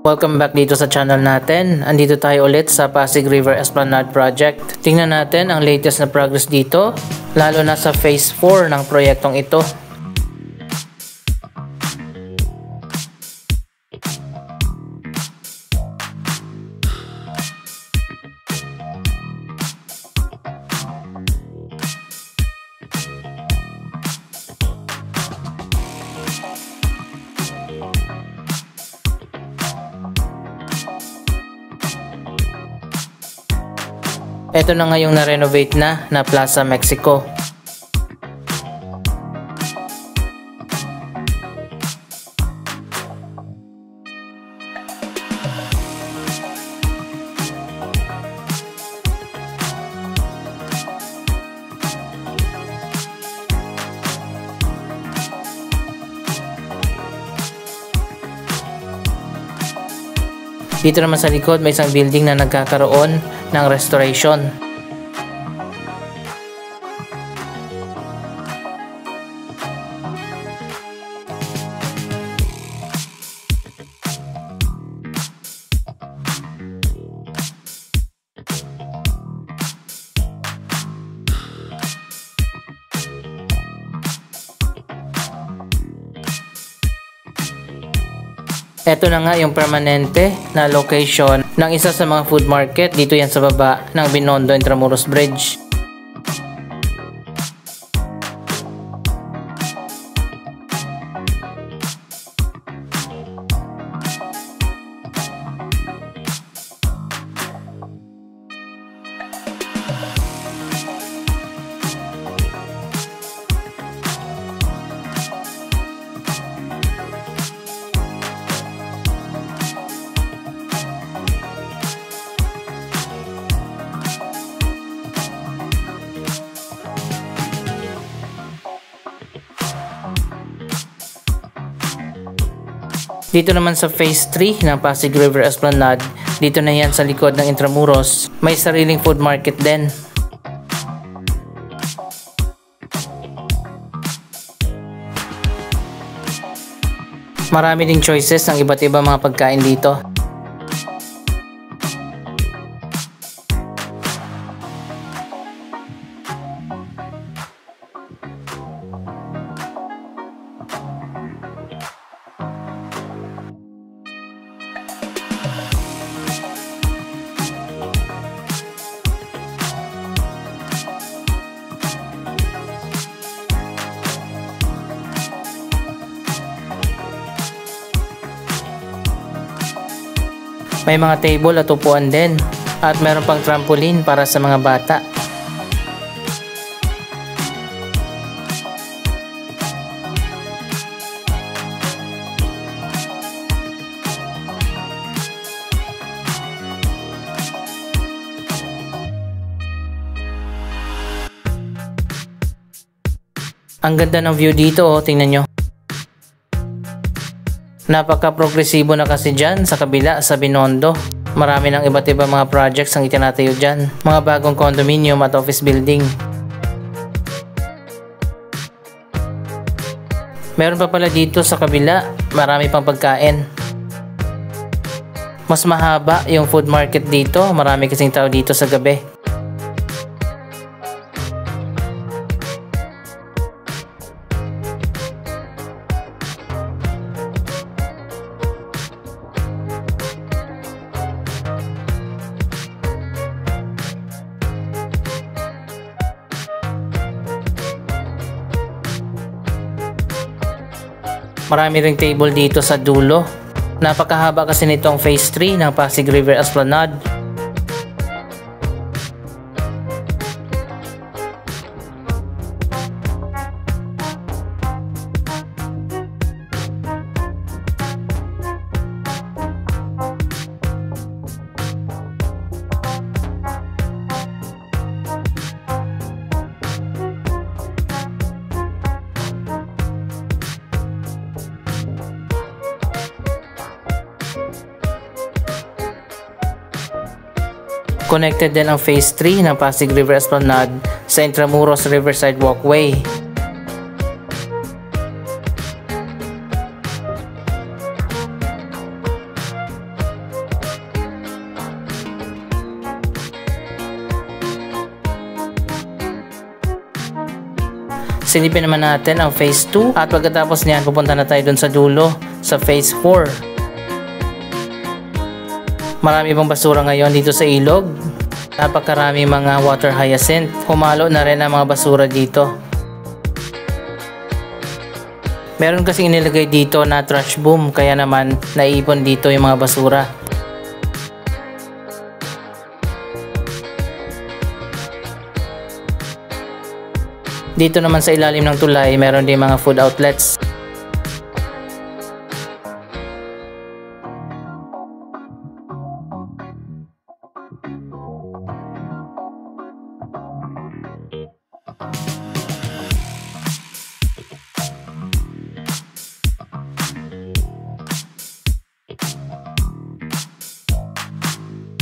Welcome back dito sa channel natin. Andito tayo ulit sa Pasig River Esplanade Project. Tingnan natin ang latest na progress dito, lalo na sa Phase 4 ng proyektong ito. Ito na ngayong na-renovate na Plaza Mexico. Dito naman sa likod may isang building na nagkakaroon ng restoration. Ito na nga yung permanente na location ng isa sa mga food market. Dito yan sa baba ng Binondo Intramuros Bridge. Dito naman sa Phase 3 ng Pasig River Esplanade, dito na yan sa likod ng Intramuros, may sariling food market din. Marami ding choices ng iba't ibang mga pagkain dito. May mga table at upuan din, at meron pang trampoline para sa mga bata. Ang ganda ng view dito, oh, tingnan nyo. Napaka-progresibo na kasi dyan sa kabila sa Binondo. Marami ng iba't ibang mga projects ang itinatayo dyan. Mga bagong condominium at office building. Meron pa pala dito sa kabila, marami pang pagkain. Mas mahaba yung food market dito, marami kasing tao dito sa gabi. Marami ring table dito sa dulo. Napakahaba kasi nitong Phase 3 ng Pasig River Esplanade. Connected din ang Phase 3 ng Pasig River Esplanade sa Intramuros Riverside Walkway. Silipin naman natin ang phase 2 at pagkatapos niyan pupunta na tayo dun sa dulo sa phase 4. Marami pang basura ngayon dito sa ilog. Napakarami mga water hyacinth. Humalo na rin ang mga basura dito. Meron kasing inilagay dito na trash boom kaya naman naiipon dito yung mga basura. Dito naman sa ilalim ng tulay, meron din mga food outlets.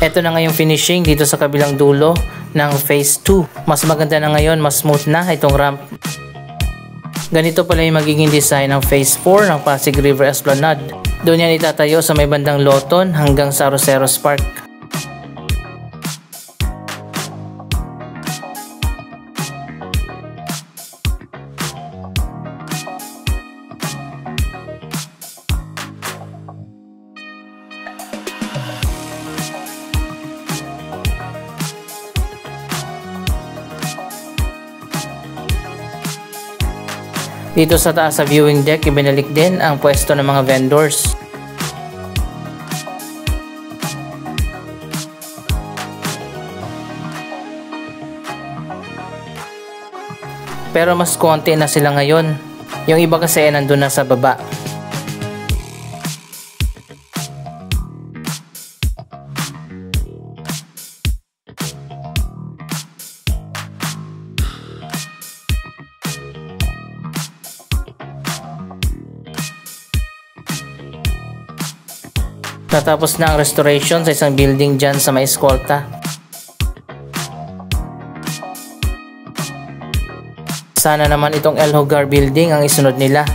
Ito na ngayong finishing dito sa kabilang dulo ng phase 2. Mas maganda na ngayon, mas smooth na itong ramp. Ganito pala yung magiging design ng phase 4 ng Pasig River Esplanade. Doon yan itatayo sa may bandang Loton hanggang sa Roseros Park. Dito sa taas sa viewing deck, ibinalik din ang pwesto ng mga vendors. Pero mas konti na sila ngayon. Yung iba kasi nandun na sa baba. Natapos na ang restoration sa isang building dyan sa may eskolta. Sana naman itong El Hogar building ang isunod nila.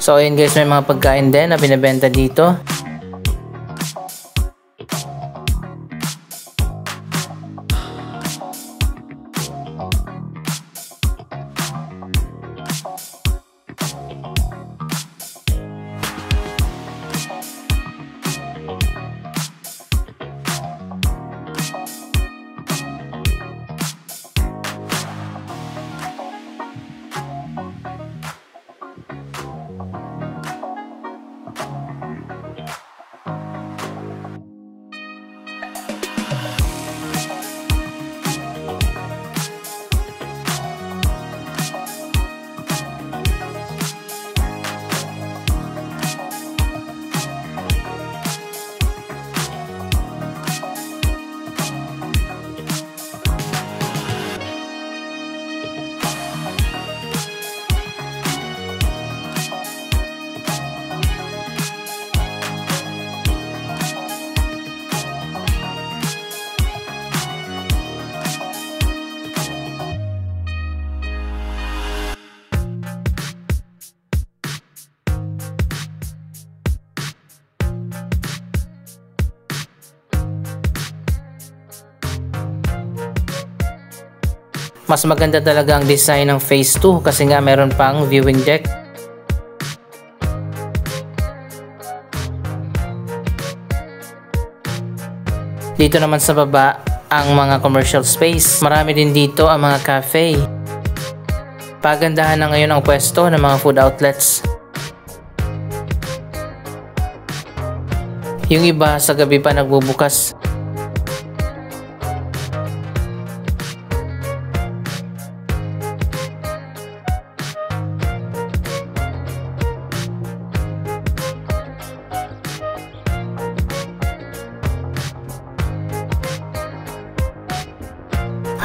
So ayun guys, may mga pagkain din na binibenta dito. Mas maganda talaga ang design ng phase 2 kasi nga meron pang viewing deck. Dito naman sa baba ang mga commercial space. Marami din dito ang mga cafe. Pagandahan na ngayon ang pwesto ng mga food outlets. Yung iba sa gabi pa nagbubukas.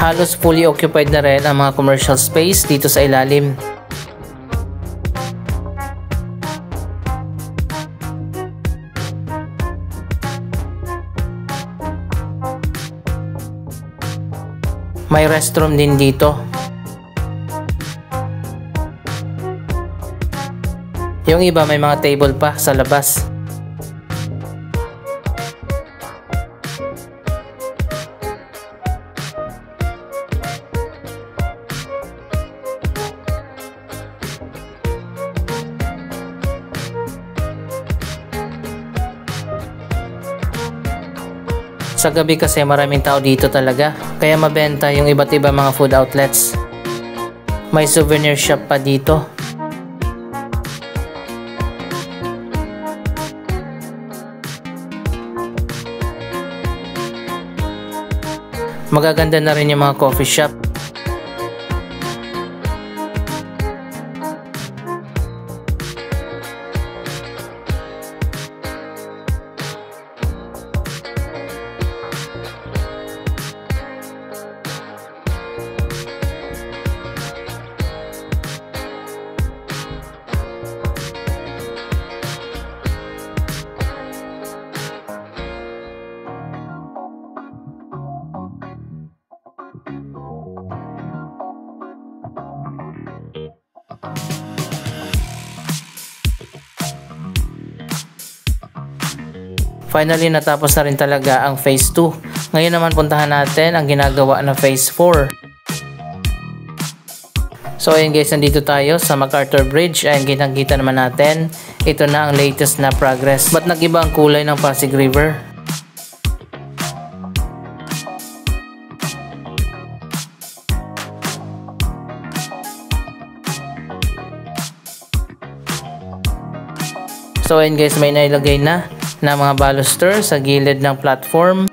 Halos fully occupied na rin ang mga commercial space dito sa ilalim. May restroom din dito. Yung iba may mga table pa sa labas. Sa gabi kasi maraming tao dito talaga, kaya mabenta yung iba't iba mga food outlets. May souvenir shop pa dito. Magaganda na rin yung mga coffee shop. Finally, natapos na rin talaga ang Phase 2. Ngayon naman puntahan natin ang ginagawa na Phase 4. So ayun guys, nandito tayo sa MacArthur Bridge. Ayun, kitang-kita naman natin. Ito na ang latest na progress. Ba't nag-iba ang kulay ng Pasig River? So ayun guys, may nailagay na mga baluster sa gilid ng platform.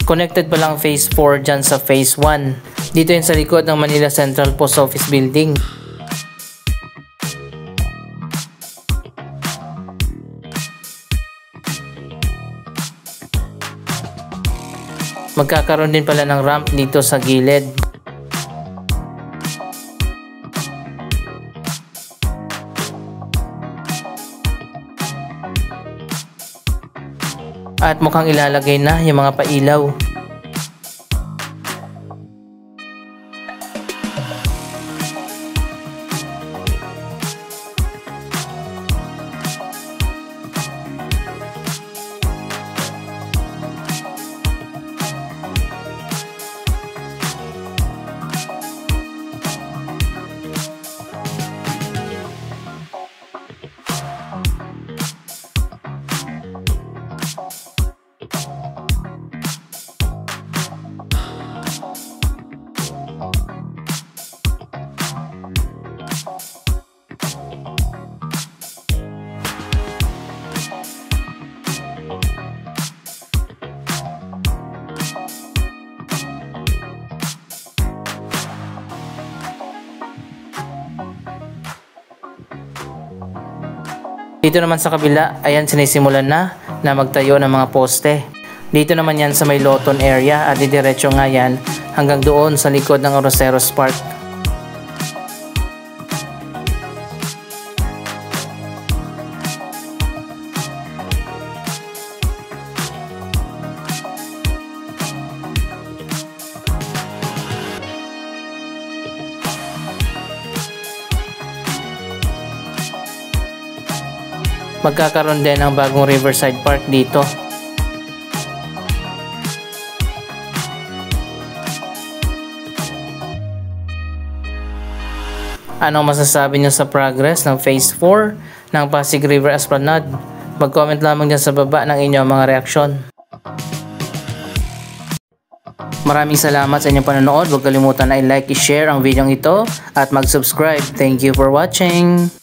Connected pa lang Phase 4 dyan sa Phase 1. Dito yun sa likod ng Manila Central Post Office Building. Magkakaroon din pala ng ramp dito sa gilid. At mukhang ilalagay na yung mga pailaw. Dito naman sa kabila, ayan, sinisimulan na magtayo ng mga poste. Dito naman yan sa may Loton area at didiretso nga yan hanggang doon sa likod ng Roseros Park. Magkakaroon din ng bagong Riverside Park dito. Anong masasabi niyo sa progress ng Phase 4 ng Pasig River Esplanade? Mag-comment lamang dyan sa baba ng inyong mga reaksyon. Maraming salamat sa inyong panonood. Huwag kalimutan na i-like, i-share ang video ito at mag-subscribe. Thank you for watching!